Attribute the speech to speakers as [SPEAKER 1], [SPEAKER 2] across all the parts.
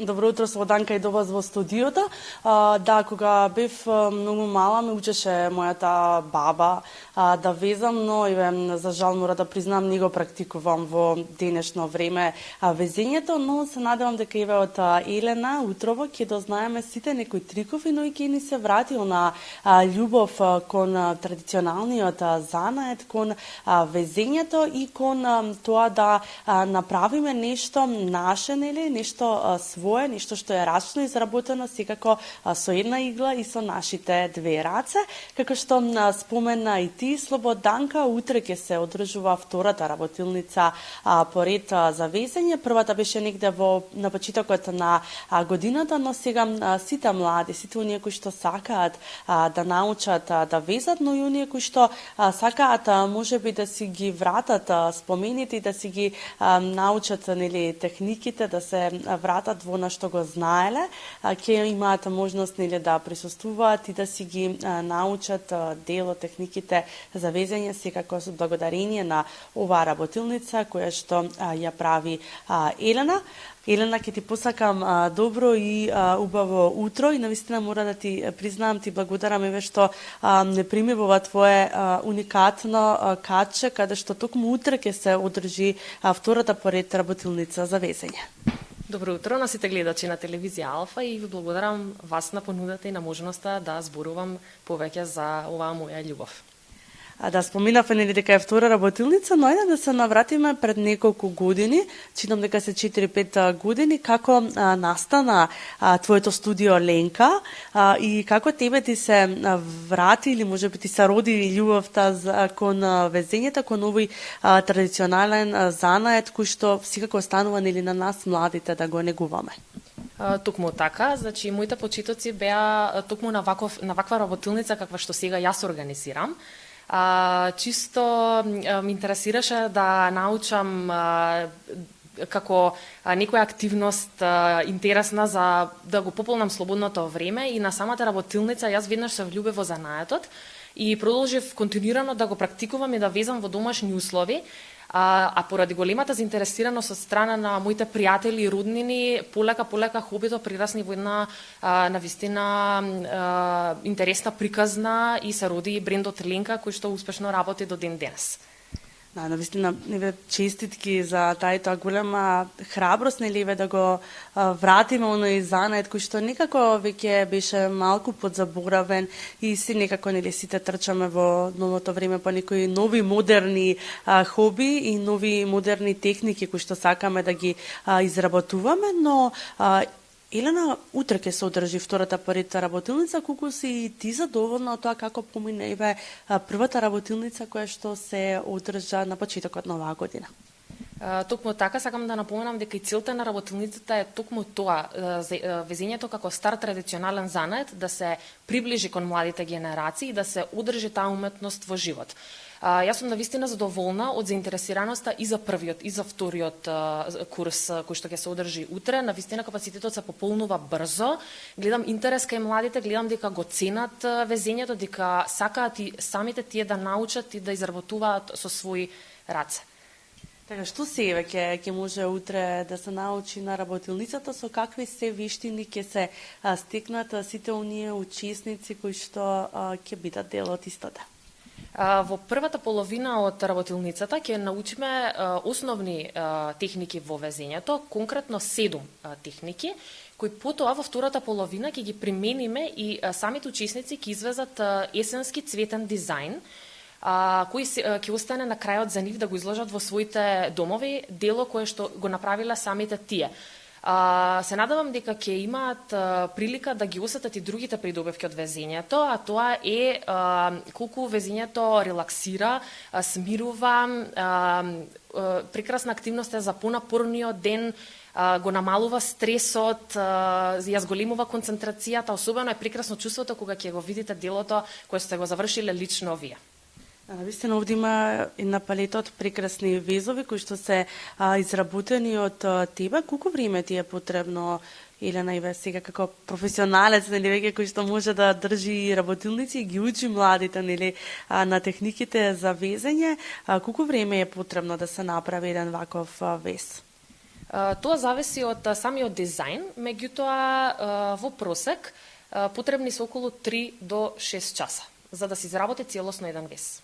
[SPEAKER 1] Добро утро, Слободанка, и до вас во студиото. Да, кога бев многу мала, ме учеше мојата баба да везам, но за жал мора да признам, не го практикувам во денешно време везењето, но се надевам дека еве од Елена утрово ќе дознаеме сите некои трикови, но и ќе ни се врати на љубов кон традиционалниот занает, кон везењето и кон тоа да направиме нешто наше, нели, нешто свое, нешто што е рачно изработено секако со една игла и со нашите две раце. Како што спомена и ти, Слободанка, утре ќе се одржува втората работилница поред за везење. Првата беше негде на почетокот на годината, но сега сите млади, сите оние кои што сакаат да научат да везат, но и оние кои што сакаат можеби да си ги вратат спомените и да си ги научат, нели, техниките, да се вратат во на што го знаеле, ќе имаат можност, нели, да присуствуваат и да си ги научат дел од техниките за везење, секако со благодарение на оваа работилница која што ја прави Елена. Елена, ќе ти посакам добро и убаво утро и навистина мора да ти признам, ти благодарам еве што не прими во твое уникатно каче, каде што токму утре ќе се одржи втората поред работилница за везење.
[SPEAKER 2] Добро утро на сите гледачи на телевизија Алфа и ви благодарам вас на понудата и на можноста да зборувам повеќе за оваа моја љубов.
[SPEAKER 1] Да споминавме, нели, дека е втора работилница, но ајде да се навратиме пред неколку години, читам дека се 4-5 години, како настана твоето студио Ленка и како тебе ти се врати или можеби ти се роди љубовта кон везењето, кон овој традиционален занает кој што секако останува, нели, на нас младите да го негуваме.
[SPEAKER 2] Токму така, значи моите почетоци беа токму на ваква работилница каква што сега јас организирам. Чисто ме интересираше да научам како некоја активност интересна за да го пополнам слободното време и на самата работилница јас веднаш се влюбев во занаетот и продолжив континуирано да го практикувам и да везам во домашни услови. А поради големата заинтересираност од страна на моите пријатели и роднини, полека хобито прирасни во една навистина интересна, приказна и се роди брендот Ленка, кој што успешно работи до ден денес.
[SPEAKER 1] Да, навистина, ниве честитки за тајта голема храброст, нели, да го вратиме оној занает кој што некако веќе беше малку подзаборавен и си некако, нели, сите трчаме во новото време по некои нови модерни хоби и нови модерни техники кои што сакаме да ги изработуваме, но Елена, утре ќе се одржи втората поред работилница, колку си ти задоволна од тоа како помине еве првата работилница која што се одржа на почетокот на оваа година?
[SPEAKER 2] Токму така, сакам да напоменам дека и целта на работилницата е токму тоа, везењето како стар традиционален занает, да се приближи кон младите генерации и да се одржи таа уметност во живот. Јас сум навистина задоволна од заинтересираноста и за првиот и за вториот курс кој што ќе се одржи утре. Навистина капацитетот се пополнува брзо. Гледам интерес кај младите, гледам дека го ценат везењето, дека сакаат и самите тие да научат и да изработуваат со своји раце.
[SPEAKER 1] Така, што се еве ќе може утре да се научи на работилницата, со какви се вештини ќе се стекнат сите оние учесници кои што ќе бидат дел од истота?
[SPEAKER 2] Во првата половина од работилницата ќе научиме основни техники во везењето, конкретно 7 техники, кои потоа во втората половина ќе ги примениме и самите учесници ќе извезат есенски цветен дизајн, кој ќе остане на крајот за нив да го изложат во своите домови, дело кое што го направиле самите тие. Се надевам дека ќе имаат прилика да ги осетат и другите придобивки од везењето, а тоа е колку везењето релаксира, смирува, прекрасна активност е за понапорниот ден, го намалува стресот, ја зголемува концентрацијата, особено е прекрасно чувството кога ќе го видите делото кое сте го завршиле лично вие.
[SPEAKER 1] Навистина, овде има една палета од прекрасни везови кои што се изработени од тебе. Колку време ти е потребно, Елена, и сега како професионалец, нели, веќе кој што може да држи работилници и ги учи младите, нели, на техниките за везење, колку време е потребно да се направи еден ваков вез?
[SPEAKER 2] Тоа зависи од самиот дизајн, меѓутоа во просек потребни се околу 3 до 6 часа за да се изработи целосно еден вез.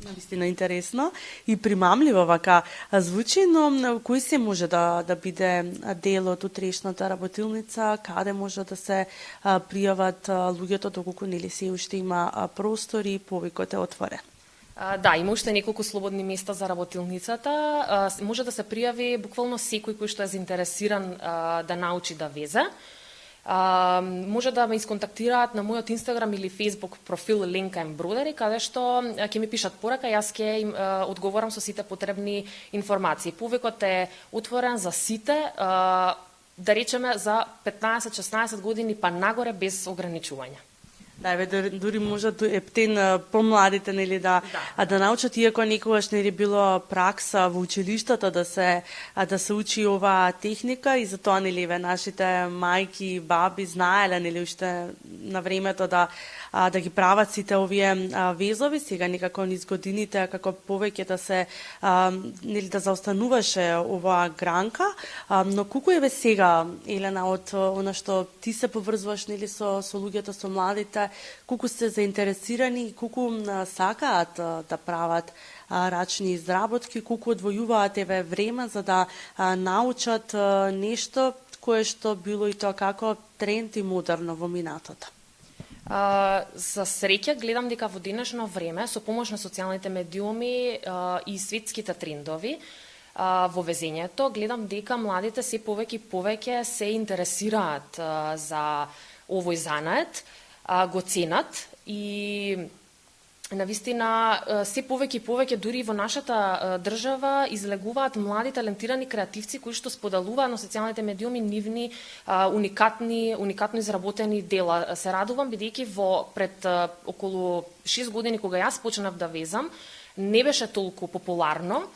[SPEAKER 1] Навистина интересно и примамливо вака звучи, но кој се може да биде дел од утрешната работилница, каде може да се пријават луѓето доколку нели се уште има простори, повикот е отворен?
[SPEAKER 2] Да, има уште неколку слободни места за работилницата. Може да се пријави буквално секој кој што е заинтересиран да научи да везе. Може да ме исконтактираат на мојот Инстаграм или Фейсбук профил Ленка Ембродери, каде што ќе ми пишат порака, јас ќе им одговорам со сите потребни информации. Повикот е отворен за сите, да речеме за 15-16 години па нагоре без ограничувања.
[SPEAKER 1] Да, дури може ептен помладите нели да научат, иако некогаш нели било пракса во училиштата да се учи оваа техника и затоа нели нашите мајки и баби знаеле нели уште на времето да ги прават сите овие везови. Сега некако низ годините како повеќе да се нели да заостануваше оваа гранка, но колку е сега, Елена, од она што ти се поврзуваш нели со луѓето, со младите, колку сте заинтересирани и колку сакаат да прават рачни изработки, колку одвојуваат време за да научат нешто кое што било и тоа како тренд и модерно во минатото?
[SPEAKER 2] За среќа гледам дека во денешно време со помош на социјалните медиуми и светските трендови во везењето, гледам дека младите се повеќе се интересираат за овој занет, го ценат и навистина се повеќе дури во нашата држава излегуваат млади талентирани креативци кои што споделуваат на социјалните медиуми нивни уникатно изработени дела. Се радувам бидејќи пред околу 6 години кога јас почнав да везам не беше толку популарно,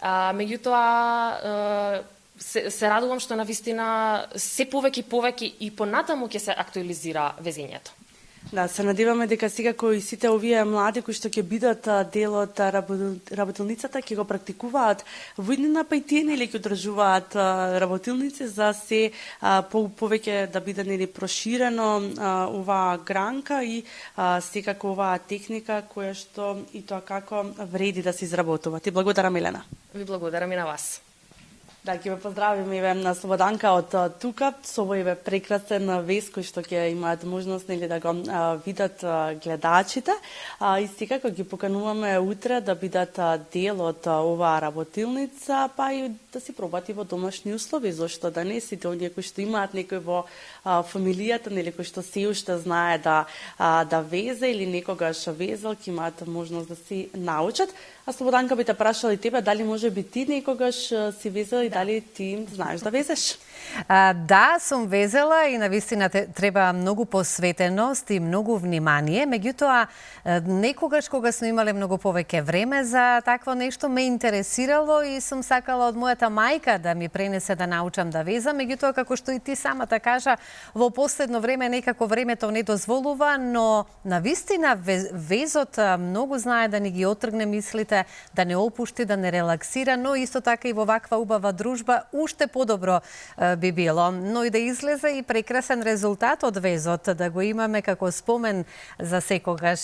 [SPEAKER 2] меѓутоа се радувам што навистина се повеќе и понатаму ќе се актуализира везењето.
[SPEAKER 1] Да, се надеваме дека сега кои сите овие млади кои што ќе бидат дел од работилницата ќе го практикуваат во иднина, па и тие нели ќе одржуваат работилници за се повеќе да биде нели проширено оваа гранка и секако оваа техника која што и тоа како вреди да се изработува. Ти благодарам, Елена.
[SPEAKER 2] Ви благодарам и на вас.
[SPEAKER 1] Да, ќе ве поздравиме на Слободанка од тука со овој прекрасен вез кој што ќе имаат можност нели да го видат гледачите. И секако ги покануваме утре да бидат дел од оваа работилница, па и да си пробат и во домашни услови, зошто да не сите оние кои што имаат некој во фамилијата нели кој што се уште знае да везе или некогаш везел, ќе имаат можност да си научат. А Слободанка би те прашала и тебе, дали може би ти некогаш си везела и дали ти знаеш да везеш?
[SPEAKER 3] Да, сум везела и навистина треба многу посветеност и многу внимание. Меѓутоа, некогаш кога сме имале многу повеќе време за такво нешто, ме интересирало и сум сакала од мојата мајка да ми пренесе да научам да везам. Меѓутоа, како што и ти самата кажа, во последно време некако времето не дозволува, но навистина везот многу знае да ни ги отргне мислите, да не опушти, да не релаксира, но исто така и во ваква убава дружба уште подобро би било. Но и да излезе и прекрасен резултат од везот, да го имаме како спомен за секогаш.